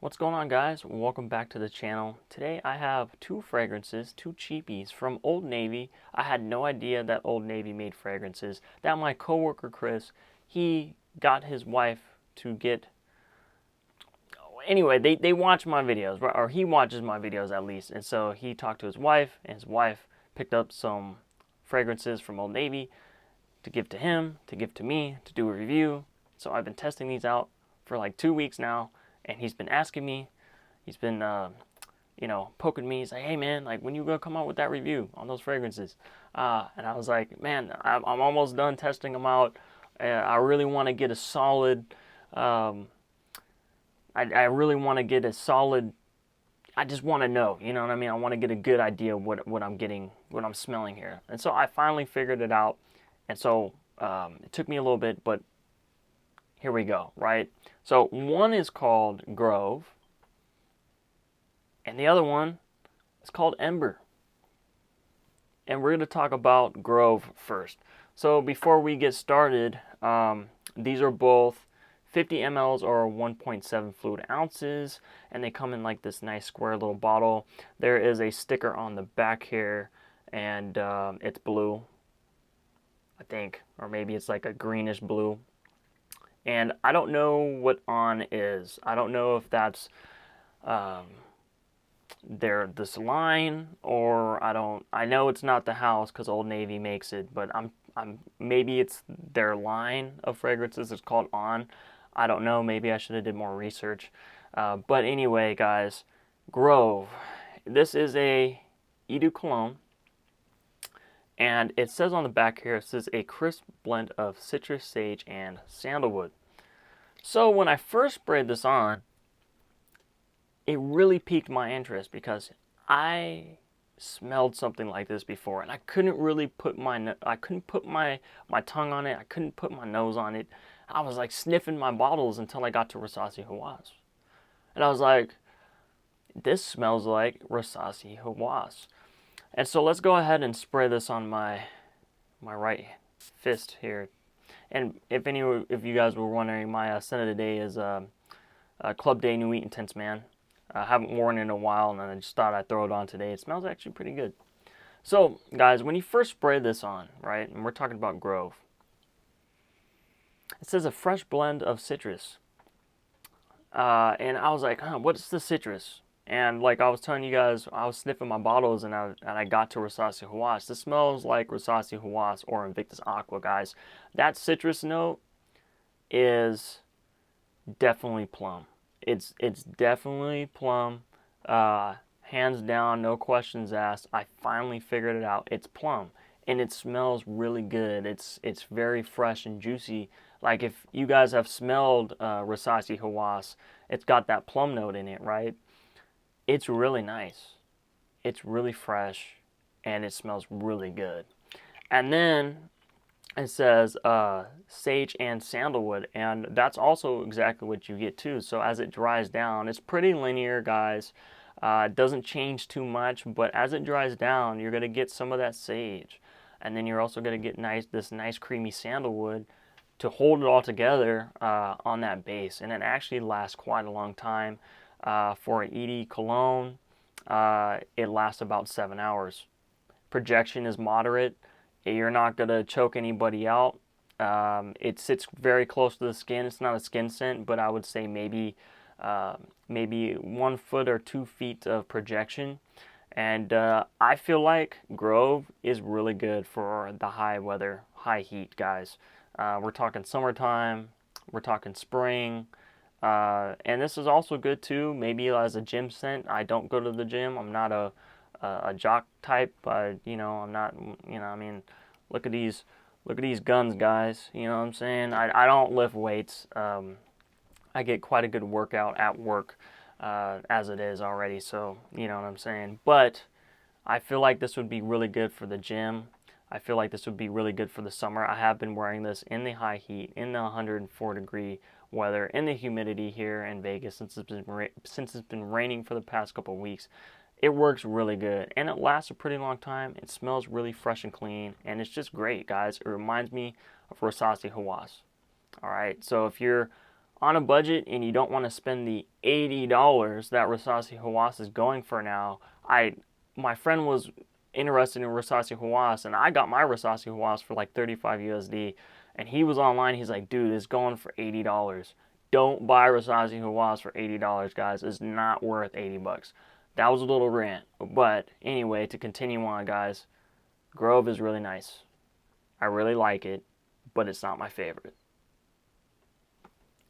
What's going on, guys? Welcome back to the channel. Today I have two fragrances, two cheapies from Old Navy. I had no idea that Old Navy made fragrances. That my coworker Chris, he got his wife to get... Anyway, they watch my videos, or he watches my videos at least. And so he talked to his wife, and his wife picked up some fragrances from Old Navy to give to him, to give to me, to do a review. So I've been testing these out for like 2 weeks now. And he's been asking me, he's been, poking me. He's like, hey, man, like, when you gonna come out with that review on those fragrances? And I was like, man, I'm almost done testing them out. I really want to get a solid, I really want to get a solid, I just want to know, you know what I mean? I want to get a good idea of what I'm getting, what I'm smelling here. And so I finally figured it out. And so it took me a little bit, but here we go, right? So one is called Grove, and the other one is called Ember. And we're going to talk about Grove first. So before we get started, these are both 50 mLs or 1.7 fluid ounces, and they come in like this nice square little bottle. There is a sticker on the back here, and it's blue, I think, or maybe it's like a greenish blue. And I don't know what on is. I don't know if that's this line, or I know it's not the house because Old Navy makes it, but maybe it's their line of fragrances. It's called On. I don't know. Maybe I should have did more research. But anyway, guys, Grove. This is a eau de cologne. And it says on the back here, it says a crisp blend of citrus, sage, and sandalwood. So when I first sprayed this on, it really piqued my interest because I smelled something like this before, and I couldn't really put my tongue on it. I couldn't put my nose on it. I was like sniffing my bottles until I got to Rasasi Hawas, and I was like, this smells like Rasasi Hawas. And so let's go ahead and spray this on my right fist here. And if you guys were wondering, my scent of the day is Club Day Nuit Intense Man. I haven't worn it in a while, and I just thought I'd throw it on today. It smells actually pretty good. So, guys, when you first spray this on, right, and we're talking about Grove, it says a fresh blend of citrus. And I was like, what's the citrus? And like I was telling you guys, I was sniffing my bottles, and I got to Rasasi Hawas. This smells like Rasasi Hawas or Invictus Aqua, guys. That citrus note is definitely plum. It's definitely plum. Hands down, no questions asked. I finally figured it out. It's plum, and it smells really good. It's very fresh and juicy. Like if you guys have smelled Rasasi Hawas, it's got that plum note in it, right? It's really nice. It's really fresh, and it smells really good. And then it says sage and sandalwood, and that's also exactly what you get too. So as it dries down, it's pretty linear, guys. It doesn't change too much, but as it dries down, you're gonna get some of that sage, and then you're also gonna get this nice creamy sandalwood to hold it all together on that base, and it actually lasts quite a long time. For an ED cologne, it lasts about 7 hours. Projection is moderate. You're not going to choke anybody out. It sits very close to the skin. It's not a skin scent, but I would say maybe 1 foot or 2 feet of projection. And I feel like Grove is really good for the high weather, high heat, guys. We're talking summertime. We're talking spring. And this is also good too, maybe as a gym scent. I don't go to the gym. I'm not a jock type. I'm not, I mean, look at these guns, guys. You know what I'm saying? I don't lift weights. I get quite a good workout at work as it is already, so you know what I'm saying. But I feel like this would be really good for the gym. I feel like this would be really good for the summer. I have been wearing this in the high heat, in the 104-degree weather, in the humidity here in Vegas since it's been raining for the past couple of weeks. It works really good, and it lasts a pretty long time. It smells really fresh and clean, and it's just great, guys. It reminds me of Rasasi Hawas. All right, so if you're on a budget and you don't want to spend the $80 that Rasasi Hawas is going for now, my friend was interested in Rasasi Hawas, and I got my Rasasi Hawas for like 35 USD, and he was online. He's like, dude, it's going for $80. Don't buy Rasasi Hawas for $80, guys. It's not worth 80 bucks. That was a little rant, but anyway, to continue on, guys, Grove is really nice. I really like it, but it's not my favorite.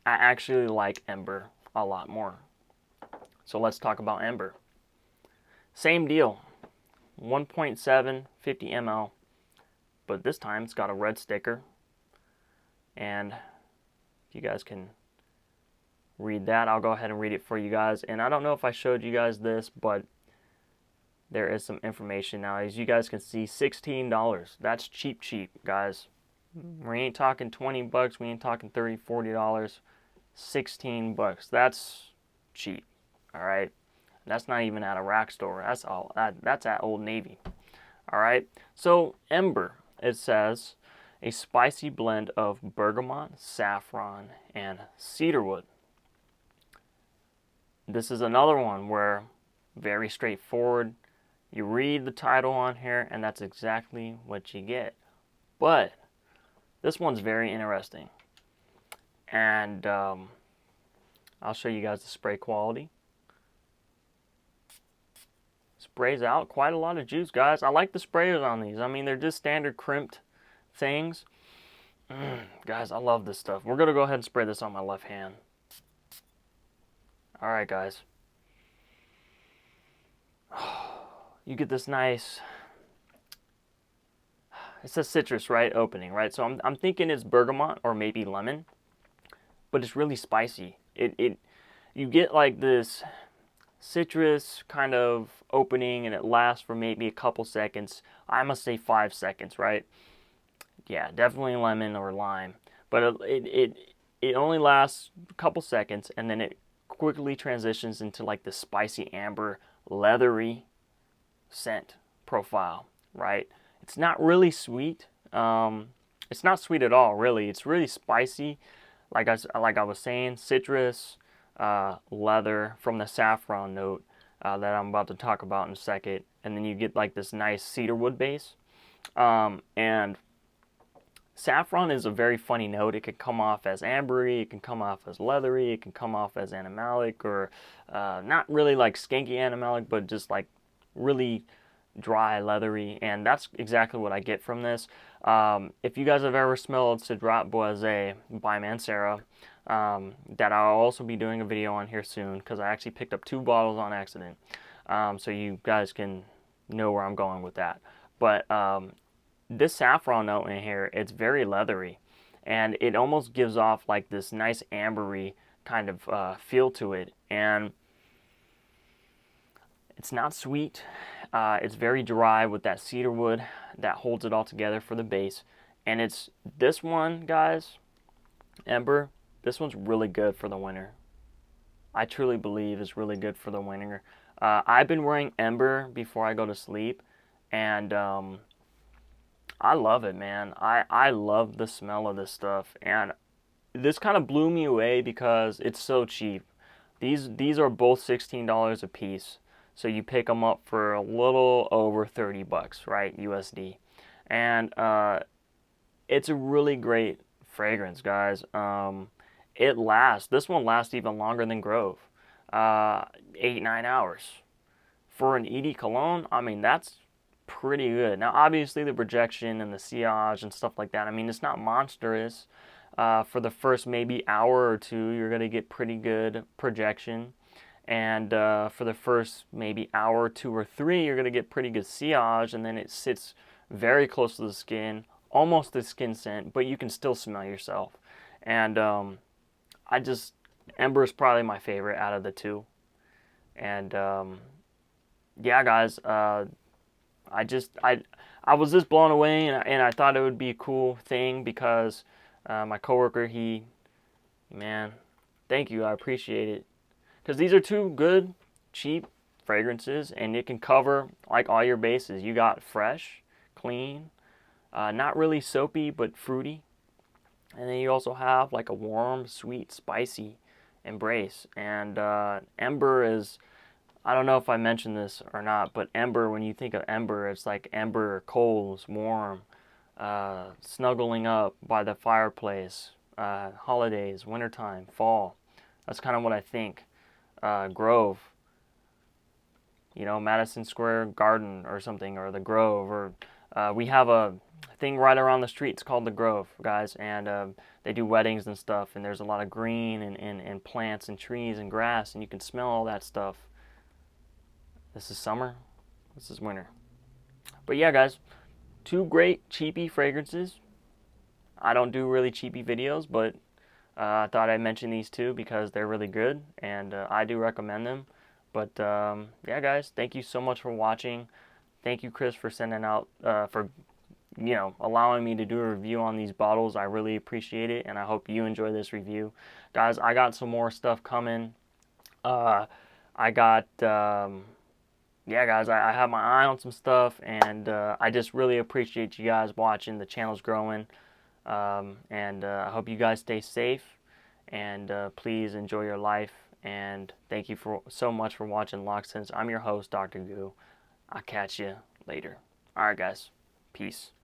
I actually like Ember a lot more. So let's talk about Ember. Same deal. 1.7, 50 ml, but this time it's got a red sticker. And if you guys can read that, I'll go ahead and read it for you guys. And I don't know if I showed you guys this, but there is some information now. As you guys can see, $16. That's cheap, guys. We ain't talking 20 bucks. We ain't talking $30, $40. 16 bucks. That's cheap. All right. That's not even at a rack store. That's at Old Navy. All right. So Ember, it says, a spicy blend of bergamot, saffron, and cedarwood. This is another one where very straightforward. You read the title on here, and that's exactly what you get. But this one's very interesting. And I'll show you guys the spray quality. Sprays out quite a lot of juice, guys. I like the sprayers on these. I mean, they're just standard crimped things. Guys, I love this stuff. We're going to go ahead and spray this on my left hand. Alright, guys. You get this nice... It says citrus, right? Opening, right? So I'm thinking it's bergamot or maybe lemon. But it's really spicy. You get like this citrus kind of opening, and it lasts for maybe a couple seconds. I must say 5 seconds, right? Yeah, definitely lemon or lime. But it only lasts a couple seconds, and then it quickly transitions into like the spicy amber, leathery scent profile, right? It's not really sweet. It's not sweet at all, really. It's really spicy. Like I was saying, citrus, leather from the saffron note that I'm about to talk about in a second. And then you get like this nice cedarwood base. And saffron is a very funny note. It can come off as ambery, it can come off as leathery, it can come off as animalic, or not really like skanky animalic, but just like really dry, leathery, and that's exactly what I get from this. If you guys have ever smelled Cedrat Boise by Mancera, that I'll also be doing a video on here soon, because I actually picked up 2 bottles on accident, so you guys can know where I'm going with that. But this saffron note in here, it's very leathery, and it almost gives off like this nice ambery kind of feel to it, and it's not sweet. It's very dry with that cedarwood that holds it all together for the base. And it's this one, guys, Ember, this one's really good for the winter. I truly believe it's really good for the winter. I've been wearing Ember before I go to sleep, and I love it, man. I love the smell of this stuff, and this kind of blew me away because it's so cheap. These are both $16 a piece. So you pick them up for a little over 30 bucks, right, USD. And it's a really great fragrance, guys. It lasts. This one lasts even longer than Grove. 8-9 hours. For an ED cologne, I mean, that's pretty good. Now, obviously, the projection and the sillage and stuff like that, I mean, it's not monstrous. For the first maybe hour or two, you're going to get pretty good projection. And for the first maybe hour, 2 or 3, you're going to get pretty good sillage, and then it sits very close to the skin, almost the skin scent, but you can still smell yourself. And Ember is probably my favorite out of the 2. And yeah, guys, I was just blown away, and I thought it would be a cool thing because my coworker, man, thank you, I appreciate it. Because these are 2 good, cheap fragrances, and it can cover like all your bases. You got fresh, clean, not really soapy, but fruity. And then you also have like a warm, sweet, spicy embrace. And Ember is, I don't know if I mentioned this or not, but Ember, when you think of Ember, it's like ember coals, warm, snuggling up by the fireplace, holidays, wintertime, fall. That's kind of what I think. Grove, Madison Square Garden or something, or the Grove, or we have a thing right around the street. It's called the Grove, guys, and they do weddings and stuff, and there's a lot of green and plants and trees and grass, and you can smell all that stuff. This is summer, this is winter. But yeah, guys, two great cheapy fragrances. I don't do really cheapy videos, but I thought I'd mention these two because they're really good, and I do recommend them. But yeah, guys, thank you so much for watching. Thank you, Chris, for sending out, for allowing me to do a review on these bottles. I really appreciate it, and I hope you enjoy this review. Guys, I got some more stuff coming. I got, yeah, guys, I have my eye on some stuff, and I just really appreciate you guys watching. The channel's growing, and I hope you guys stay safe, and please enjoy your life. And thank you so much for watching Loc'd Fam. I'm your host, Dr. Goo. I'll catch you later. All right, guys. Peace.